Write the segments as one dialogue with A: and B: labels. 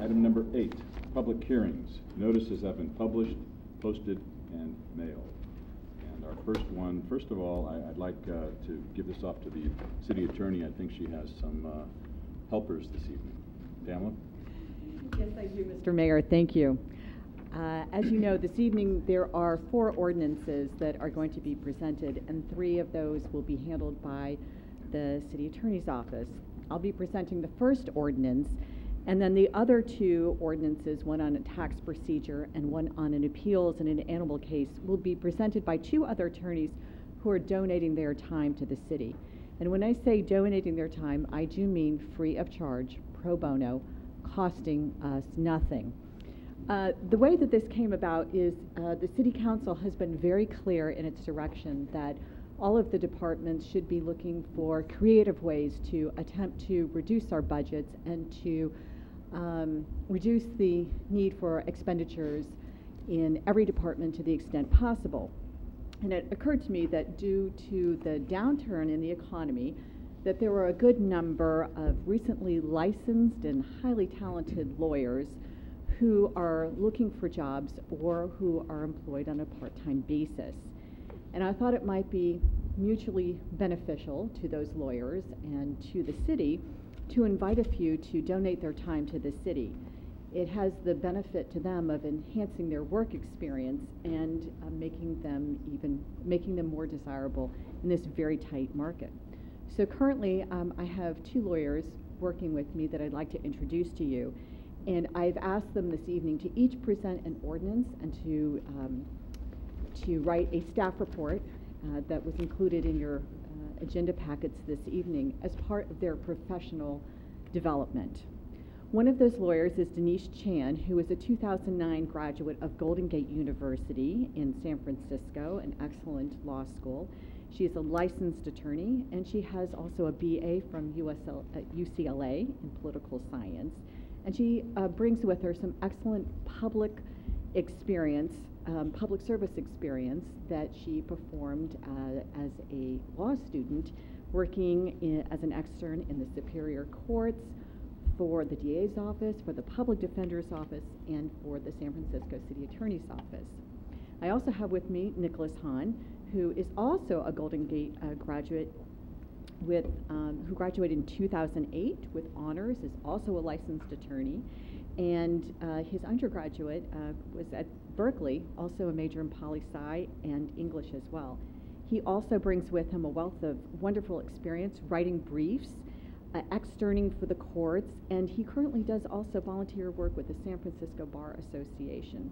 A: Item number 8, public hearings. Notices have been published, posted, and mailed. And our first of all, I'd like to give this off to the city attorney. I think she has some helpers this evening. Pamela?
B: Yes, I do, Mr. Mayor. Thank you. As you know, this evening there are 4 ordinances that are going to be presented, and 3 of those will be handled by the city attorney's office. I'll be presenting the first ordinance, and then the other 2 ordinances, one on a tax procedure and one on an appeals and an animal case, will be presented by 2 other attorneys who are donating their time to the city. And when I say donating their time, I do mean free of charge, pro bono, costing us nothing. The way that this came about is the City Council has been very clear in its direction that all of the departments should be looking for creative ways to attempt to reduce our budgets and to reduce the need for expenditures in every department to the extent possible. And it occurred to me that due to the downturn in the economy, that there were a good number of recently licensed and highly talented lawyers who are looking for jobs or who are employed on a part-time basis. And I thought it might be mutually beneficial to those lawyers and to the city to invite a few to donate their time to the city. It has the benefit to them of enhancing their work experience and making them more desirable in this very tight market. So currently, I have 2 lawyers working with me that I'd like to introduce to you. And I've asked them this evening to each present an ordinance and to write a staff report that was included in your agenda packets this evening as part of their professional development. One of those lawyers is Denise Chan, who is a 2009 graduate of Golden Gate University in San Francisco, an excellent law school. She is a licensed attorney, and she has also a BA from UCLA in political science. And she brings with her some excellent public experience, public service experience that she performed as a law student, working as an extern in the Superior Courts, for the DA's office, for the Public Defender's office, and for the San Francisco City Attorney's office. I also have with me Nicholas Hahn, who is also a Golden Gate graduate who graduated in 2008 with honors, is also a licensed attorney, and his undergraduate was at Berkeley, also a major in poli-sci and English as well. He also brings with him a wealth of wonderful experience writing briefs, externing for the courts, and he currently does also volunteer work with the San Francisco Bar Association.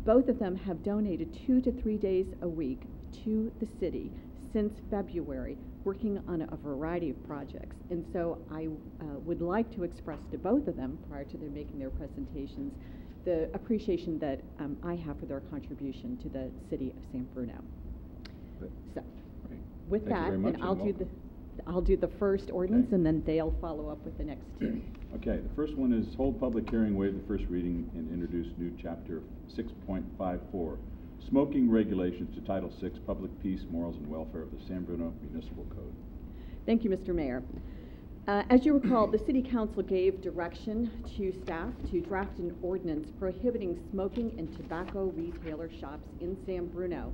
B: Both of them have donated 2 to 3 days a week to the city since February, working on a variety of projects. And so I would like to express to both of them, prior to their making their presentations, the appreciation that I have for their contribution to the city of San Bruno. So, with that, then I'll do the first ordinance, and then they'll follow up with the next 2.
A: Okay, the first one is hold public hearing, waive the first reading, and introduce new chapter 6.54, smoking regulations to Title VI, Public Peace, Morals, and Welfare of the San Bruno Municipal Code.
B: Thank you, Mr. Mayor. As you recall, the City Council gave direction to staff to draft an ordinance prohibiting smoking in tobacco retailer shops in San Bruno.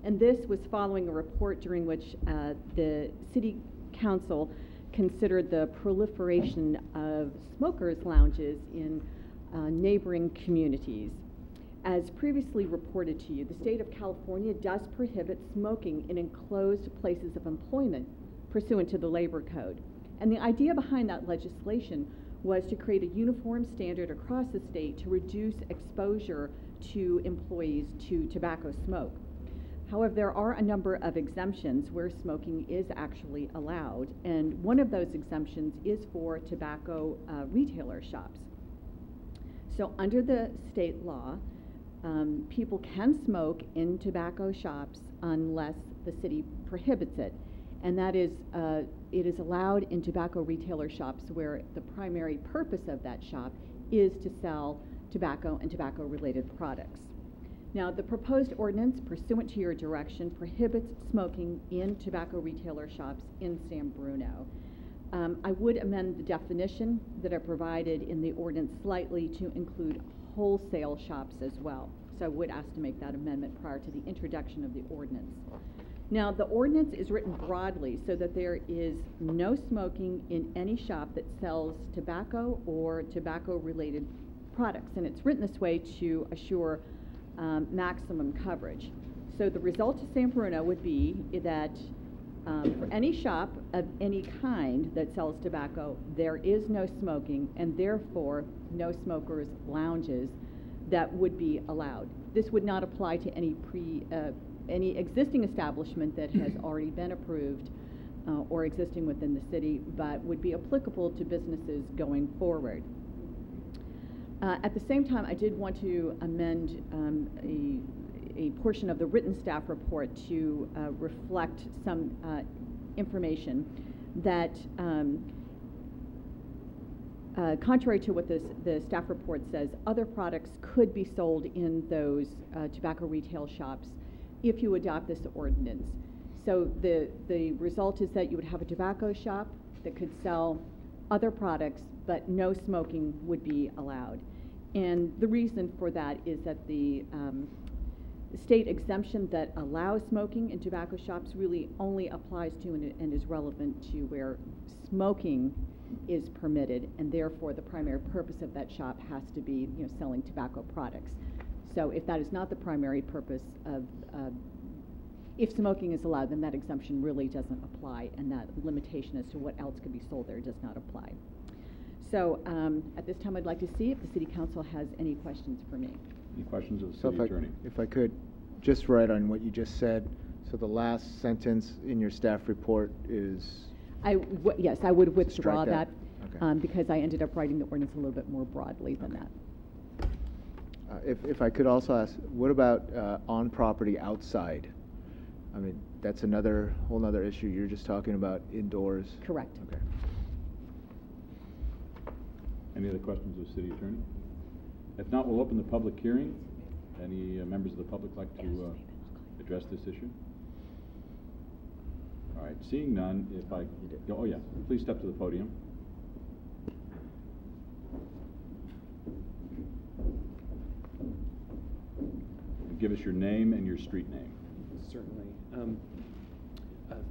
B: And this was following a report during which the City Council considered the proliferation of smokers' lounges in neighboring communities. As previously reported to you, the state of California does prohibit smoking in enclosed places of employment pursuant to the Labor Code. And the idea behind that legislation was to create a uniform standard across the state to reduce exposure to employees to tobacco smoke. However, there are a number of exemptions where smoking is actually allowed, and one of those exemptions is for tobacco retailer shops. So under the state law, people can smoke in tobacco shops unless the city prohibits it. And that is, it is allowed in tobacco retailer shops where the primary purpose of that shop is to sell tobacco and tobacco-related products. Now, the proposed ordinance, pursuant to your direction, prohibits smoking in tobacco retailer shops in San Bruno. I would amend the definition that I provided in the ordinance slightly to include wholesale shops as well. So I would ask to make that amendment prior to the introduction of the ordinance. Now, the ordinance is written broadly so that there is no smoking in any shop that sells tobacco or tobacco-related products, and it's written this way to assure maximum coverage. So the result to San Bruno would be that for any shop of any kind that sells tobacco, there is no smoking, and therefore no smokers' lounges that would be allowed. This would not apply to any existing establishment that has already been approved or existing within the city, but would be applicable to businesses going forward. At the same time, I did want to amend a portion of the written staff report to reflect some information that, contrary to what the staff report says, other products could be sold in those tobacco retail shops if you adopt this ordinance. So the result is that you would have a tobacco shop that could sell other products, but no smoking would be allowed. And the reason for that is that the state exemption that allows smoking in tobacco shops really only applies to and is relevant to where smoking is permitted, and therefore the primary purpose of that shop has to be, selling tobacco products. So if that is not the primary purpose of, if smoking is allowed, then that exemption really doesn't apply, and that limitation as to what else could be sold there does not apply. So at this time, I'd like to see if the City Council has any questions for me.
A: Any questions of the City Attorney?
C: If I could, just write on what you just said. So the last sentence in your staff report is?
B: Yes, I would withdraw that,
C: Okay.
B: because I ended up writing the ordinance a little bit more broadly than that.
C: If I could also ask, what about on property outside? I mean, that's another whole nother issue. You're just talking about indoors.
B: Correct.
C: Okay.
A: Any other questions of the City Attorney? If not, we'll open the public hearing. Any members of the public like to address this issue? All right, seeing none, if I... Oh, yeah, please step to the podium. And give us your name and your street name.
D: Certainly.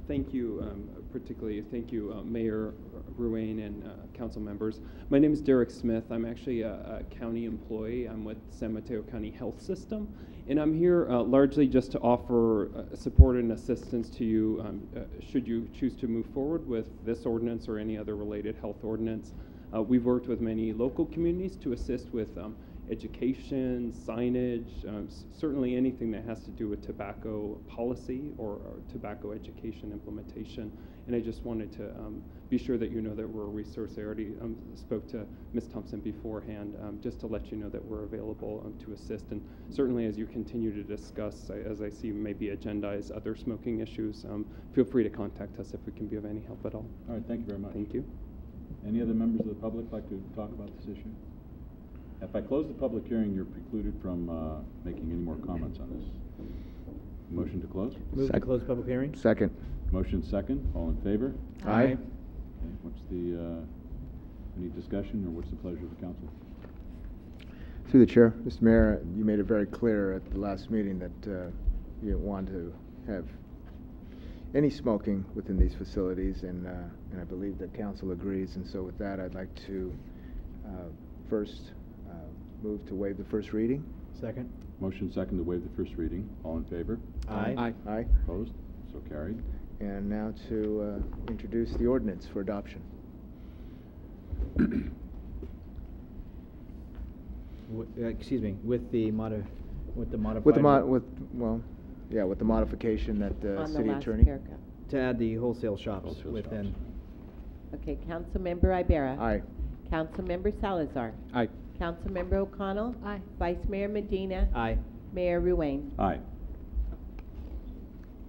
D: Thank you, particularly thank you, Mayor Ruane and council members. My name is Derek Smith. I'm actually a county employee. I'm with San Mateo County Health System, and I'm here largely just to offer support and assistance to you should you choose to move forward with this ordinance or any other related health ordinance. We've worked with many local communities to assist with education, signage, certainly anything that has to do with tobacco policy or tobacco education implementation. And I just wanted to be sure that you know that we're a resource. I already spoke to Ms. Thompson beforehand, just to let you know that we're available to assist. And certainly as you continue to discuss, as I see maybe agendize other smoking issues, feel free to contact us if we can be of any help at all.
A: All right, thank you very much.
D: Thank you.
A: Any other members of the public like to talk about this issue? If I close the public hearing, you're precluded from making any more comments on this. Motion to close?
E: Move to close public hearing.
C: Second.
A: Motion second. All in favor?
C: Aye.
A: Okay. What's the, any discussion, or what's the pleasure of the council?
C: Through the chair, Mr. Mayor, you made it very clear at the last meeting that you didn't want to have any smoking within these facilities, and I believe that council agrees. And so with that, I'd like to first move to waive the first reading.
E: Second.
A: Motion second to waive the first reading. All in favor?
E: Aye.
C: Aye.
A: Opposed? So carried.
C: And now to introduce the ordinance for adoption.
E: Excuse me, with the modified.
C: With the modification that the
F: On the
C: city
F: last
C: attorney.
F: paragraph.
E: To add the wholesale shops
A: Wholesale
E: within.
A: shops.
F: Okay, Councilmember Ibarra.
C: Aye.
F: Councilmember Salazar.
E: Aye.
F: Councilmember O'Connell.
B: Aye.
F: Vice Mayor Medina.
E: Aye.
F: Mayor Ruane.
A: Aye.